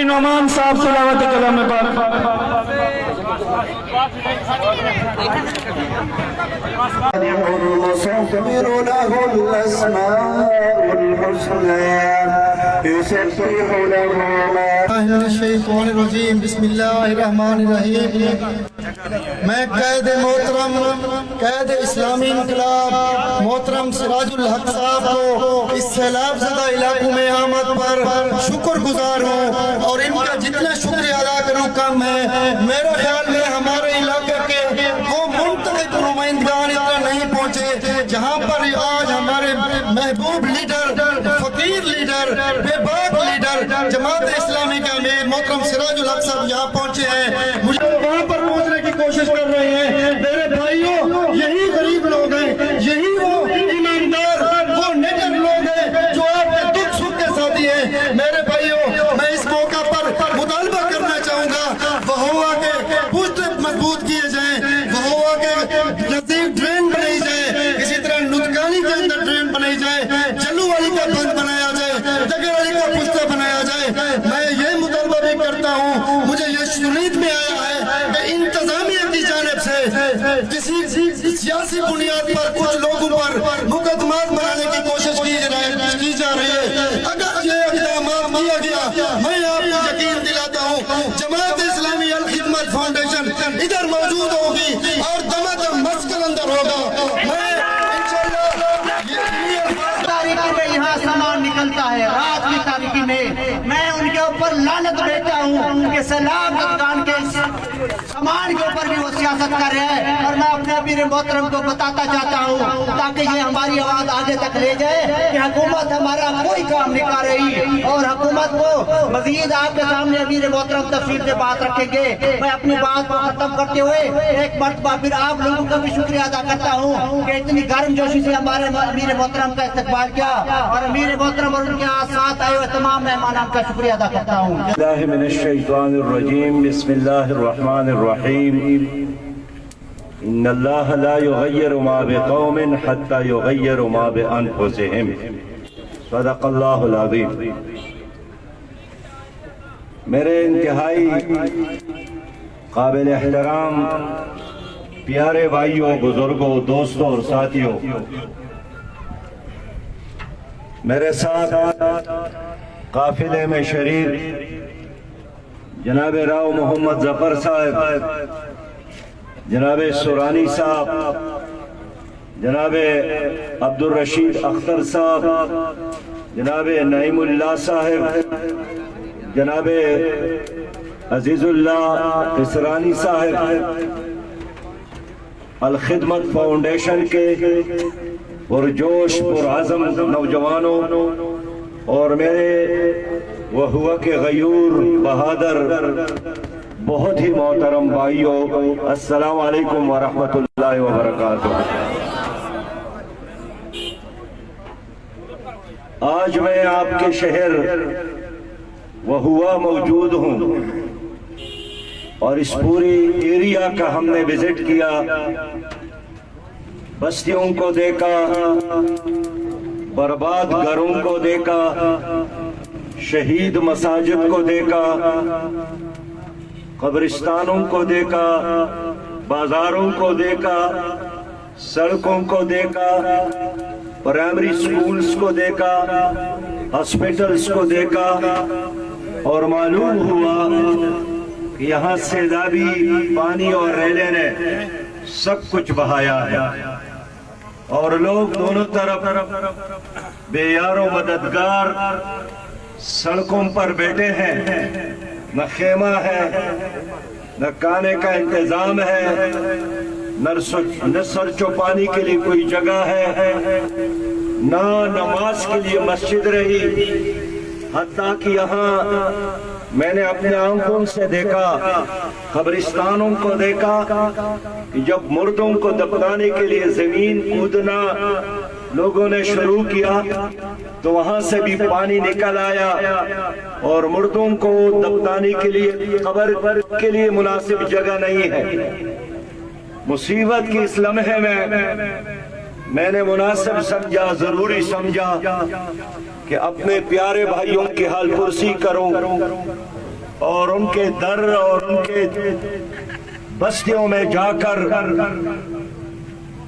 نعمان صاحب تلاوت کلام پاک۔ المسخر له الأسماء الحسنى يسبح له ما الشیطان الرجیم بسم اللہ الرحمن الرحیم۔ میں قائد محترم قائد اسلامی انقلاب محترم سراج الحق صاحب کو اس سیلاب زدہ علاقوں میں آمد پر شکر گزار ہوں، اور ان کا جتنا شکریہ ادا کروں کم ہے۔ میرا خیال میں ہمارے علاقے کے وہ منتخب نمائندگان اتنا نہیں پہنچے جہاں پر آج ہمارے محبوب لیڈر، فقیر لیڈر، بے باک لیڈر جماعت اسلامی کے امیر محترم سراج الحق صاحب یہاں پہنچے ہیں۔ مجھے وہاں پر پہنچنے کی کوشش کر رہے ہیں۔ میرے بھائیوں، یہی غریب لوگ ہیں، یہی وہ ایماندار، وہ نیڈر لوگ ہیں جو آپ کے دکھ سکھ کے ساتھی ہیں۔ میرے بھائیوں، میں اس موقع پر مطالبہ کرنا چاہوں گا وہ ہوا کے پشت مضبوط کیے جائیں، وہ ہوا کے نزدیک ڈرین بنائی جائے، اسی طرح نتکانی کے اندر ڈرین بنائی جائے، جلو والی کا بند بنایا جائے، جگر والی کا پشتہ بنایا جائے۔ میں یہ مطالبہ بھی کرتا ہوں، مجھے یہ سنید میں آیا ہے کہ انتظامیہ کی جانب سے کسی سیاسی بنیاد پر کچھ لوگوں پر مقدمات بنانے کی کوشش کی جا رہی ہے۔ اگر یہ اقدامات کیا گیا، میں آپ کو یقین دلاتا ہوں جماعت اسلامی الخدمت فاؤنڈیشن ادھر موجود ہوگی اور دمادم مسکن اندر ہوگا۔ میں انشاءاللہ تاریخی میں یہاں سامان نکلتا ہے، رات کی تاریخی میں میں ان کے اوپر لعنت بھیجتا ہوں کہ سیلاب زدگان کے سامان کے اوپر بھی وہ سیاست کر رہے ہیں، اور میں اپنے امیر محترم کو بتاتا چاہتا ہوں تاکہ یہ ہماری آواز آگے تک لے جائے کہ حکومت ہمارا کوئی کام نہیں کر رہی، اور حکومت کو مزید آپ کے سامنے امیر محترم تفصیل سے بات رکھیں گے۔ میں اپنی بات کو ختم کرتے ہوئے ایک مرتبہ پھر آپ لوگوں کا بھی شکریہ ادا کرتا ہوں کہ اتنی گرم جوشی سے ہمارے امیر محترم کا استقبال کیا، اور امیر محترم اور ان کے ساتھ آئے ہوئے تمام مہمانان کا شکریہ ادا کرتا ہوں۔ اللہ من الشیطان الرجیم بسم اللہ الرحمن الرحیم۔ ان اللہ لا یغیر ما بقوم حتی یغیر ما بانفسهم، صدق اللہ العظیم۔ میرے انتہائی قابل احترام پیارے بھائیوں، بزرگوں، دوستوں اور ساتھیوں، میرے ساتھ قافلے میں شریک جناب راؤ محمد ظفر صاحب، جناب سورانی صاحب، جناب عبدالرشید اختر صاحب، جناب نعیم اللہ صاحب، جناب عزیز اللہ اسرانی صاحب، الخدمت فاؤنڈیشن کے پرجوش پرعزم نوجوانوں، اور میرے وہ ہوا کے غیور بہادر بہت ہی محترم بھائیوں، السلام علیکم ورحمۃ اللہ وبرکاتہ۔ آج میں آپ کے شہر وہ ہوا موجود ہوں، اور اس پوری ایریا کا ہم نے وزٹ کیا، بستیوں کو دیکھا، برباد گھروں کو دیکھا، شہید مساجد کو دیکھا، قبرستانوں کو دیکھا، بازاروں کو دیکھا، سڑکوں کو دیکھا، پرائمری سکولز کو دیکھا، ہاسپٹلز کو دیکھا، اور معلوم ہوا کہ یہاں سیلابی پانی اور ریلیں نے سب کچھ بہایا ہے، اور لوگ دونوں طرف بے یار و مددگار سڑکوں پر بیٹھے ہیں، نہ خیمہ ہے، نہ کھانے کا انتظام ہے، نہ سر چھپانے کے لیے کوئی جگہ ہے، نہ نماز کے لیے مسجد رہی، حتیٰ کہ یہاں میں نے اپنے آنکھوں سے دیکھا، قبرستانوں کو دیکھا کہ جب مردوں کو دفنانے کے لیے زمین کودنا لوگوں نے شروع کیا تو وہاں سے بھی پانی نکل آیا، اور مردوں کو دفنانے کے لیے قبر کے لیے مناسب جگہ نہیں ہے۔ مصیبت کی اس لمحے میں نے مناسب سمجھا، ضروری سمجھا کہ اپنے پیارے بھائیوں کی حال پرسی کروں، اور ان کے در اور ان کے بستیوں میں جا کر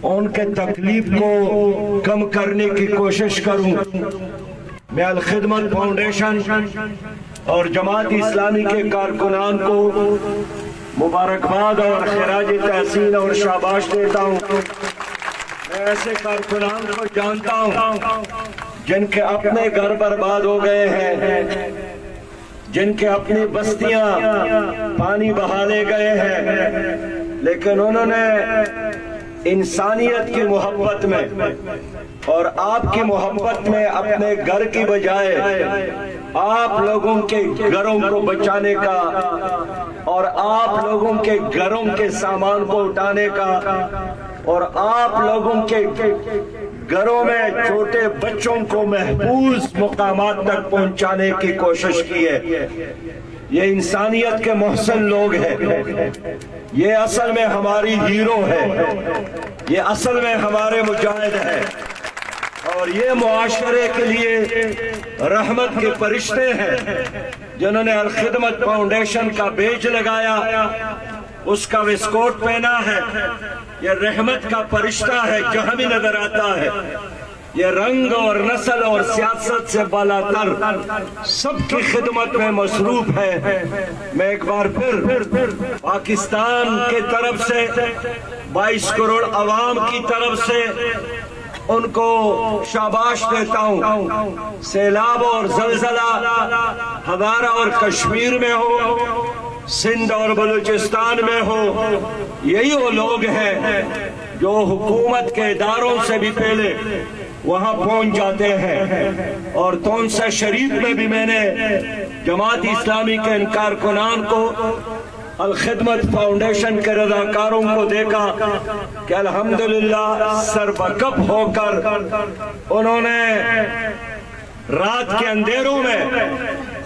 ان کے تکلیف کو کم کرنے کی کوشش کروں۔ میں الخدمت فاؤنڈیشن اور جماعت اسلامی کے کارکنان کو مبارکباد اور خراج تحسین اور شاباش دیتا ہوں۔ میں ایسے کارکنان کو جانتا ہوں جن کے اپنے گھر برباد ہو گئے ہیں، جن کے اپنی بستیاں پانی بہا لے گئے ہیں، لیکن انہوں نے انسانیت کی محبت میں اور آپ کی محبت میں اپنے گھر کی بجائے آپ لوگوں کے گھروں کو بچانے کا اور آپ لوگوں کے گھروں کے سامان کو اٹھانے کا اور آپ لوگوں کے گھروں میں چھوٹے بچوں کو محفوظ مقامات تک پہنچانے کی کوشش کی ہے۔ یہ انسانیت کے محسن لوگ ہیں، یہ اصل میں ہماری ہیرو ہے، یہ اصل میں ہمارے مجاہد ہیں، اور یہ معاشرے کے لیے رحمت کے فرشتے ہیں جنہوں نے الخدمت فاؤنڈیشن کا بیج لگایا، اس کا وسکوٹ پہنا ہے۔ یہ رحمت کا فرشتہ ہے، جہاں بھی نظر آتا ہے۔ یہ رنگ اور نسل اور سیاست سے بالا تر سب کی خدمت میں مصروف ہے۔ میں ایک بار پھر پاکستان کی طرف سے 22 کروڑ عوام کی طرف سے ان کو شاباش دیتا ہوں۔ سیلاب اور زلزلہ ہمارا اور کشمیر میں ہو، سندھ اور بلوچستان میں ہو، یہی وہ لوگ ہیں جو حکومت کے اداروں سے بھی پہلے وہاں پہنچ جاتے ہیں۔ اور تونسا شریف میں بھی میں نے جماعت اسلامی کے ان کارکنان کو، الخدمت فاؤنڈیشن کے رضاکاروں کو دیکھا کہ الحمدللہ سربکف ہو کر انہوں نے رات کے اندھیروں میں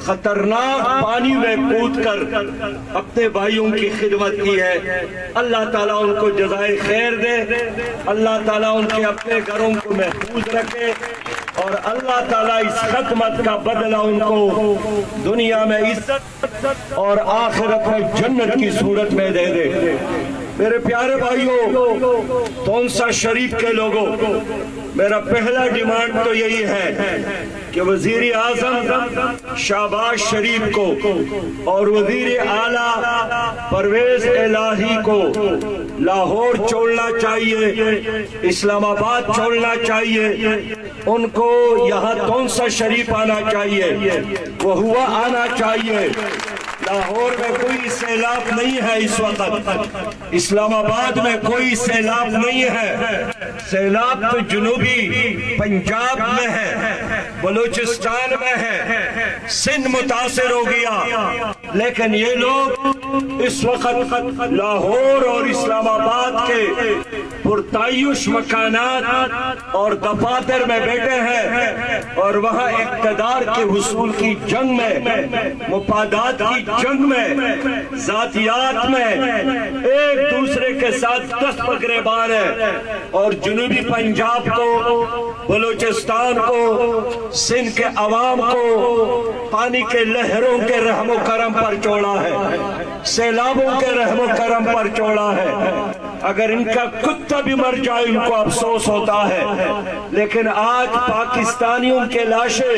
خطرناک پانی میں کود کر اپنے بھائیوں کی خدمت کی ہے۔ اللہ تعالیٰ ان کو جزائے خیر دے، اللہ تعالیٰ ان کے اپنے گھروں کو محفوظ رکھے، اور اللہ تعالیٰ اس خدمت کا بدلہ ان کو دنیا میں عزت اور آخرت میں جنت کی صورت میں دے دے۔ میرے پیارے بھائیوں، تونسا شریف کے لوگوں، میرا پہلا ڈیمانڈ تو یہی ہے کہ وزیر اعظم شہباز شریف کو اور وزیر اعلیٰ پرویز الہی کو لاہور چھوڑنا چاہیے، اسلام آباد چھوڑنا چاہیے، ان کو یہاں تونسا شریف آنا چاہیے، وہ ہوا آنا چاہیے۔ لاہور میں کوئی سیلاب نہیں ہے اس وقت، اسلام آباد میں کوئی سیلاب نہیں ہے، سیلاب تو جنوبی پنجاب میں ہے، بلوچستان میں ہے، سندھ متاثر ہو گیا، لیکن یہ لوگ اس وقت لاہور اور اسلام آباد کے پرتعیش مکانات اور دفاتر میں بیٹھے ہیں، اور وہاں اقتدار کے حصول کی جنگ میں، مفادات کی جنگ میں، ذاتیات میں ایک دوسرے کے ساتھ دست گریبان ہیں، اور جنوبی پنجاب کو، بلوچستان کو، سندھ کے عوام کو پانی کے لہروں کے رحم و کرم پر چھوڑا ہے، سیلابوں کے رحم و کرم پر چھوڑا ہے۔ اگر ان کا کتا بھی مر جائے ان کو افسوس ہوتا ہے، لیکن آج پاکستانیوں کے لاشیں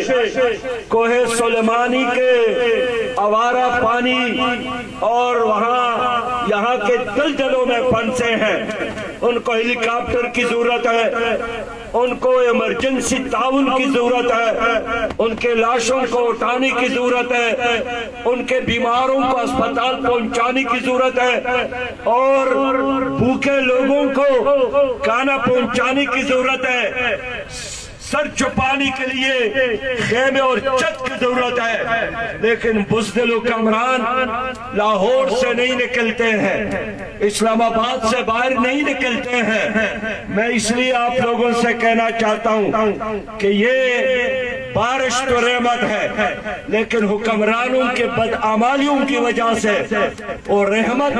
کوہ سلیمانی کے آوارہ پانی اور وہاں یہاں کے دلدلوں میں پھنسے ہیں، ان کو ہیلی کاپٹر کی ضرورت ہے، ان کو ایمرجنسی تعاون کی ضرورت ہے، ان کے لاشوں کو اٹھانے کی ضرورت ہے، ان کے بیماروں کو اسپتال پہنچانے کی ضرورت ہے، اور بھوکے لوگوں کو کھانا پہنچانے کی ضرورت ہے، سر چھپانے کے لیے خیمے اور چھت کی ضرورت ہے، لیکن بزدل حکمران لاہور سے نہیں نکلتے ہیں، اسلام آباد سے باہر نہیں نکلتے ہیں۔ میں اس لیے آپ لوگوں سے کہنا چاہتا ہوں کہ یہ بارش تو رحمت ہے، لیکن حکمرانوں کے بدعمالیوں کی وجہ سے اور رحمت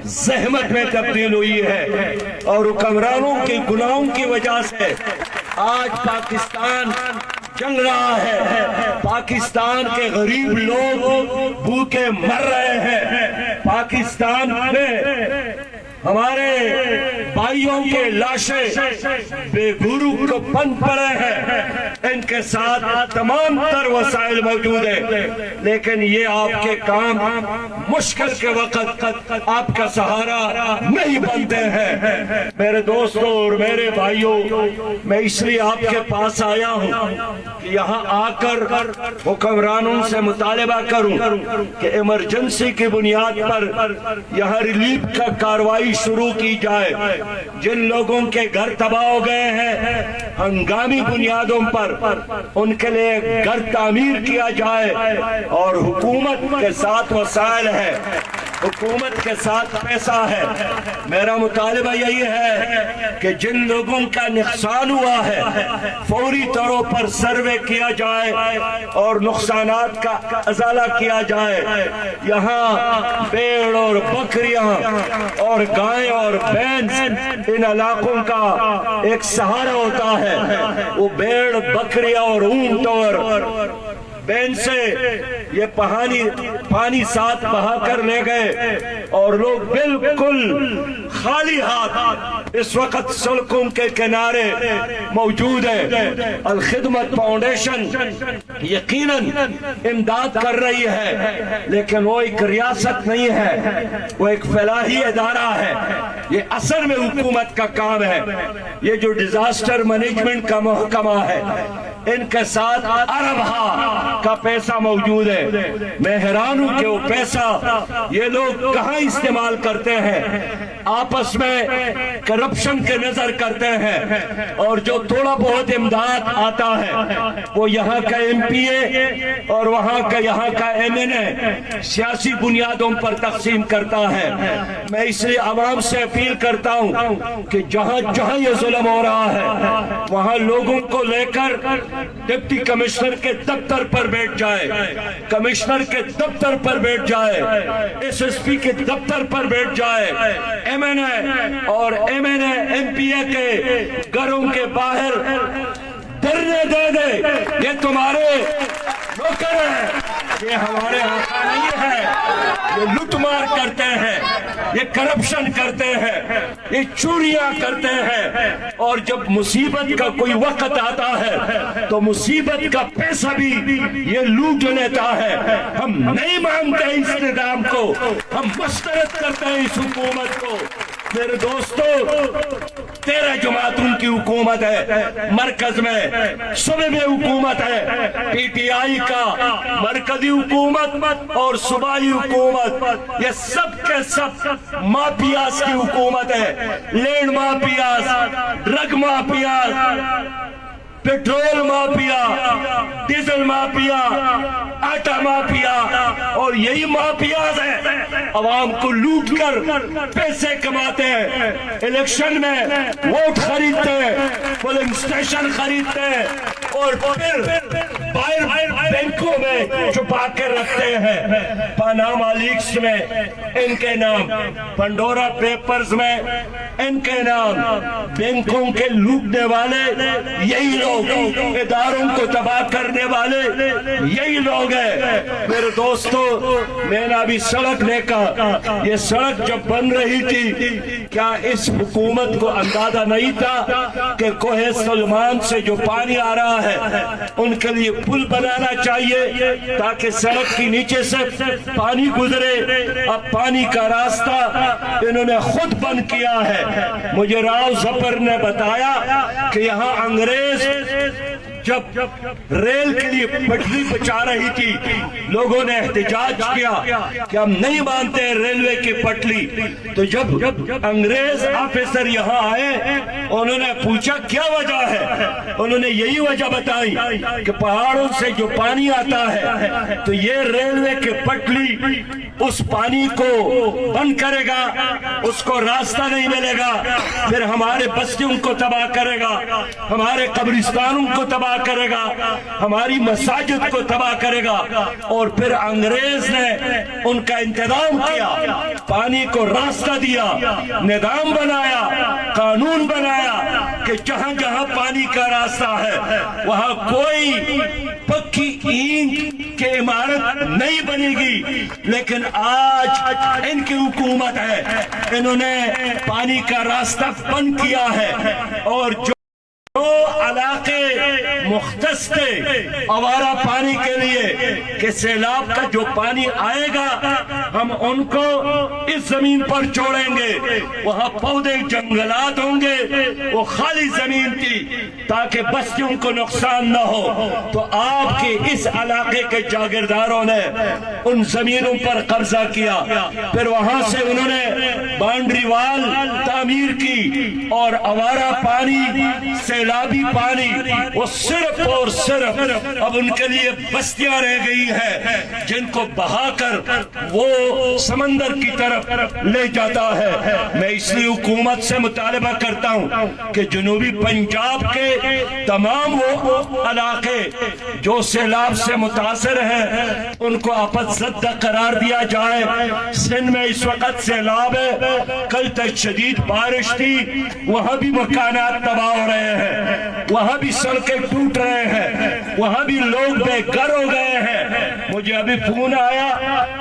زحمت میں تبدیل ہوئی ہے، اور حکمرانوں کے گناہوں کی وجہ سے آج پاکستان چل رہا ہے، پاکستان کے غریب لوگ بھوکے مر رہے ہیں، پاکستان میں ہمارے بھائیوں کے لاشیں بے گھرو کو بند پڑے ہیں، ان کے ساتھ تمام تر وسائل موجود ہیں، لیکن یہ آپ کے کام مشکل کے وقت آپ کا سہارا نہیں بنتے ہیں۔ میرے دوستوں اور میرے بھائیوں، میں اس لیے آپ کے پاس آیا ہوں کہ یہاں آ کر حکمرانوں سے مطالبہ کروں کہ ایمرجنسی کی بنیاد پر یہاں ریلیف کا کارروائی شروع کی جائے۔ جن لوگوں کے گھر تباہ ہو گئے ہیں ہنگامی بنیادوں پر ان کے لیے گھر تعمیر کیا جائے، اور حکومت کے ساتھ وسائل ہے، حکومت کے ساتھ پیسہ ہے۔ میرا مطالبہ یہی ہے کہ جن لوگوں کا نقصان ہوا ہے فوری طور پر سروے کیا جائے اور نقصانات کا ازالہ کیا جائے۔ یہاں بھیڑ اور بکریاں اور گائے اور بھینس ان علاقوں کا ایک سہارا ہوتا ہے، وہ بھیڑ بکریاں اور اونٹ اور بین سے یہ پانی ساتھ بہا کر لے گئے، اور لوگ بالکل خالی ہاتھ اس وقت سڑکوں کے کنارے موجود ہیں۔ الخدمت فاؤنڈیشن یقیناً امداد کر رہی ہے، لیکن وہ ایک ریاست نہیں ہے، وہ ایک فلاحی ادارہ ہے۔ یہ اصل میں حکومت کا کام ہے۔ یہ جو ڈیزاسٹر مینجمنٹ کا محکمہ ہے، ان کے ساتھ اربوں کا پیسہ موجود ہے۔ میں حیران ہوں کہ وہ پیسہ یہ لوگ کہاں استعمال کرتے ہیں، آپس میں کرپشن کے نظر کرتے ہیں، اور جو تھوڑا بہت امداد آتا ہے وہ یہاں کا ایم پی اے اور یہاں کا ایم این اے سیاسی بنیادوں پر تقسیم کرتا ہے۔ میں اس لیے عوام سے اپیل کرتا ہوں کہ جہاں جہاں یہ ظلم ہو رہا ہے وہاں لوگوں کو لے کر ڈپٹی کمشنر کے دفتر پر بیٹھ جائے، کمشنر کے دفتر پر بیٹھ جائے، ایس ایس پی کے دفتر پر بیٹھ جائے، ایم این اے اور M N A M P A کے گھروں کے باہر دھرنے دے دے۔ یہ تمہارے نوکر ہیں، یہ ہمارے آقا نہیں ہے۔ یہ لوٹ مار کرتے ہیں، یہ کرپشن کرتے ہیں، یہ چوریاں کرتے ہیں، اور جب مصیبت کا کوئی وقت آتا ہے تو مصیبت کا پیسہ بھی یہ لوٹ لیتا ہے۔ ہم نہیں مانتے اس نظام کو، ہم مسترد کرتے ہیں اس حکومت کو۔ میرے دوستو، 13 جماعتوں کی حکومت ہے مرکز میں، صوبے میں حکومت ہے، پی ٹی آئی کا مرکزی حکومت اور صوبائی حکومت، یہ سب کے سب مافیاز کی حکومت ہے۔ Land mafias, drug mafias, petrol mafia, diesel mafia, آٹا مافیا، اور یہی مافیاز ہیں عوام کو لوٹ کر پیسے کماتے ہیں، الیکشن میں ووٹ خریدتے ہیں، پولنگ سٹیشن خریدتے ہیں، اور پھر باہر بینکوں میں چھپا کے رکھتے ہیں۔ پاناما لیکس میں ان کے نام، پنڈورا پیپرز میں ان کے نام، بینکوں کے لوٹنے والے یہی لوگ، اداروں کو تباہ کرنے والے یہی لوگ ہیں۔ میرے دوستو، میں نے ابھی سڑک دیکھا، یہ سڑک جب بن رہی تھی کیا اس حکومت کو اندازہ نہیں تھا کہ کوہ سلمان سے جو پانی آ رہا ہے ان کے لیے پل بنانا چاہیے تاکہ سڑک کی نیچے سے پانی گزرے؟ اب پانی کا راستہ انہوں نے خود بند کیا ہے۔ مجھے راؤ ظفر نے بتایا کہ یہاں انگریز جب ریل کے لیے پٹری بچا رہی تھی لوگوں نے احتجاج کیا کہ ہم نہیں مانتے ریلوے کی پٹری، تو جب انگریز آفیسر یہاں آئے انہوں نے پوچھا کیا وجہ ہے، انہوں نے یہی وجہ بتائی کہ پہاڑوں سے جو پانی آتا ہے تو یہ ریلوے کی پٹری اس پانی کو بند کرے گا، اس کو راستہ نہیں ملے گا، پھر ہمارے بستیوں کو تباہ کرے گا، ہمارے قبرستانوں کو تباہ کرے گا، ہماری مساجد کو تباہ کرے گا۔ اور پھر انگریز نے ان کا انتظام کیا، پانی کو راستہ دیا، نظام بنایا، قانون بنایا، کہ جہاں جہاں پانی کا راستہ ہے وہاں کوئی پکی اینٹ کی عمارت نہیں بنے گی، لیکن آج ان کی حکومت ہے، انہوں نے پانی کا راستہ بند کیا ہے، اور جو علاقے مختص تھے آوارہ پانی کے لیے کہ سیلاب کا جو پانی آئے گا ہم ان کو اس زمین پر چھوڑیں گے، وہاں پودے جنگلات ہوں گے، وہ خالی زمین تھی تاکہ بستیوں کو نقصان نہ ہو، تو آپ کے اس علاقے کے جاگیرداروں نے ان زمینوں پر قبضہ کیا، پھر وہاں سے انہوں نے باؤنڈری وال تعمیر کی، اور آوارہ پانی سیلابی پانی وہ صرف اور صرف اب ان کے لیے بستیاں رہ گئی ہیں جن کو بہا کر وہ سمندر کی طرف لے جاتا ہے۔ میں اس لیے حکومت سے مطالبہ کرتا ہوں کہ جنوبی پنجاب کے تمام وہ علاقے جو سیلاب سے متاثر ہیں ان کو آفت زدہ قرار دیا جائے۔ سندھ میں اس وقت سیلاب ہے، کل تک شدید بارش تھی، وہاں بھی مکانات تباہ ہو رہے ہیں، وہاں بھی سڑکیں ٹوٹ رہے ہیں، وہاں بھی لوگ بے گھر ہو گئے ہیں۔ مجھے ابھی فون آیا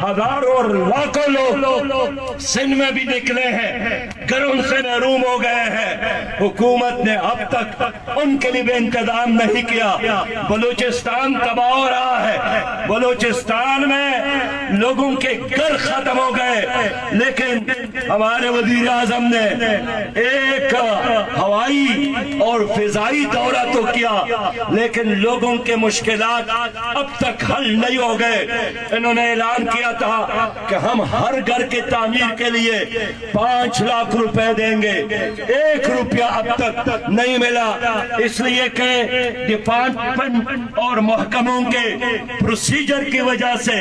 ہزاروں اور لاکھوں لوگ سندھ میں بھی نکلے ہیں، گھروں سے محروم ہو گئے ہیں۔ حکومت نے اب تک ان کے لیے انتظام نہیں کیا۔ بلوچستان تباہ ہو رہا ہے، بلوچستان میں لوگوں کے گھر ختم ہو گئے، لیکن ہمارے وزیر اعظم نے ایک ہوائی اور فضائی دورہ تو کیا، لیکن لوگوں کے مشکلات اب تک حل نہیں ہو گئے۔ انہوں نے اعلان کیا تھا کہ ہم ہر گھر کے تعمیر کے لیے 5 لاکھ روپے دیں گے، 1 روپیہ اب تک نہیں ملا، اس لیے کہ ڈپارٹمنٹ اور محکموں کے پروسیجر کی وجہ سے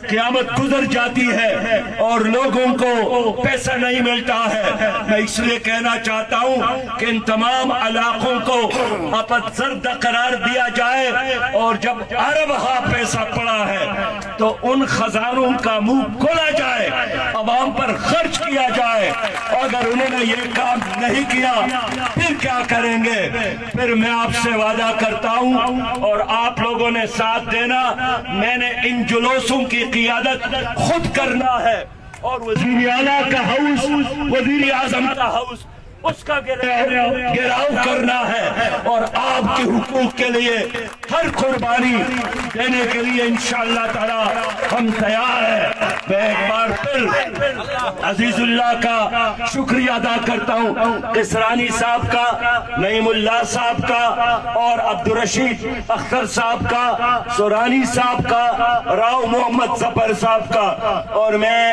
قیامت گزر جاتی ہے اور لوگوں کو پیسہ نہیں ملتا ہے۔ میں اس لیے کہنا چاہتا ہوں کہ ان تمام علاقوں کو آفت زدہ قرار دیا جائے، اور جب اربہ پیسہ پڑا ہے تو ان خزانوں کا منہ کھولا جائے، عوام پر خرچ کیا جائے۔ اگر انہوں نے یہ کام نہیں کیا پھر کیا کریں گے؟ پھر میں آپ سے وعدہ کرتا ہوں اور آپ لوگوں نے ساتھ دینا، میں نے ان جلوسوں کی قیادت خود کرنا ہے، اور وزیر اعلیٰ کا ہاؤس، وزیر اعظم کا ہاؤس، اس کا گھیراؤ کرنا ہے، اور آپ کے حقوق کے لیے ہر قربانی دینے کے لیے انشاءاللہ تعالی ہم تیار ہیں۔ میں ایک بار پھر عزیز اللہ کا شکریہ ادا کرتا ہوں، قسرانی صاحب کا، نعیم اللہ صاحب کا، اور عبدالرشید اختر صاحب کا، سورانی صاحب کا، راؤ محمد ظفر صاحب کا، اور میں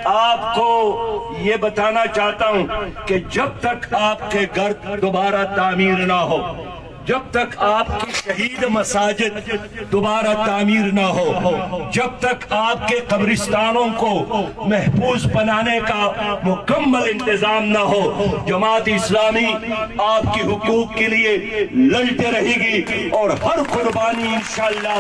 آپ کو یہ بتانا چاہتا ہوں کہ جب تک آپ کے گھر دوبارہ تعمیر نہ ہو، جب تک آپ کی شہید مساجد دوبارہ تعمیر نہ ہو، جب تک آپ کے قبرستانوں کو محفوظ بنانے کا مکمل انتظام نہ ہو، جماعت اسلامی آپ کی حقوق کے لیے لڑتے رہے گی اور ہر قربانی انشاءاللہ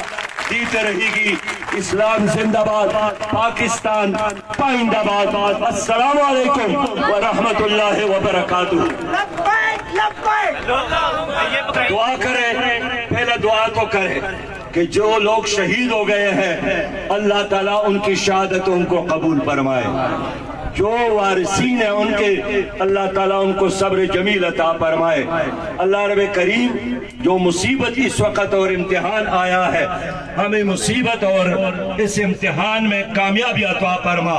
دیتے رہے گی۔ اسلام زندہ باد، پاکستان پائندہ باد۔ السلام علیکم ورحمۃ اللہ وبرکاتہ۔ دعا کریں، پہلے دعا تو کریں کہ جو لوگ شہید ہو گئے ہیں اللہ تعالیٰ ان کی شہادتوں کو قبول فرمائے، جو وارثین ہیں ان کے اللہ تعالیٰ ان کو صبر جمیل عطا فرمائے۔ اللہ رب کریم جو مصیبت اس وقت اور امتحان آیا ہے ہمیں مصیبت اور اس امتحان میں کامیابی عطا فرما۔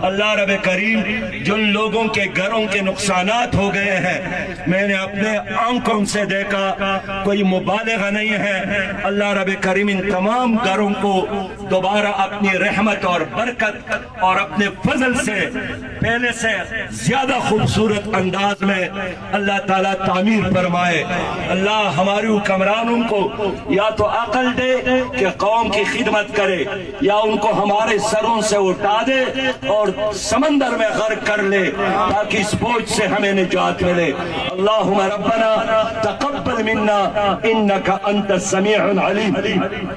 اللہ رب کریم جن لوگوں کے گھروں کے نقصانات ہو گئے ہیں میں نے اپنے آنکھوں سے دیکھا، کوئی مبالغہ نہیں ہے، اللہ رب کریم ان تمام گھروں کو دوبارہ اپنی رحمت اور برکت اور اپنے فضل سے پہلے سے زیادہ خوبصورت انداز میں اللہ تعالیٰ تعمیر فرمائے۔ اللہ ہمارے حکمرانوں کو یا تو عقل دے کہ قوم کی خدمت کرے، یا ان کو ہمارے سروں سے اٹھا دے اور سمندر میں غرق کر لے تاکہ اس بوجھ سے ہمیں نجات ملے۔ اللہم ربنا تقبل منا انک انت السمیع العلیم۔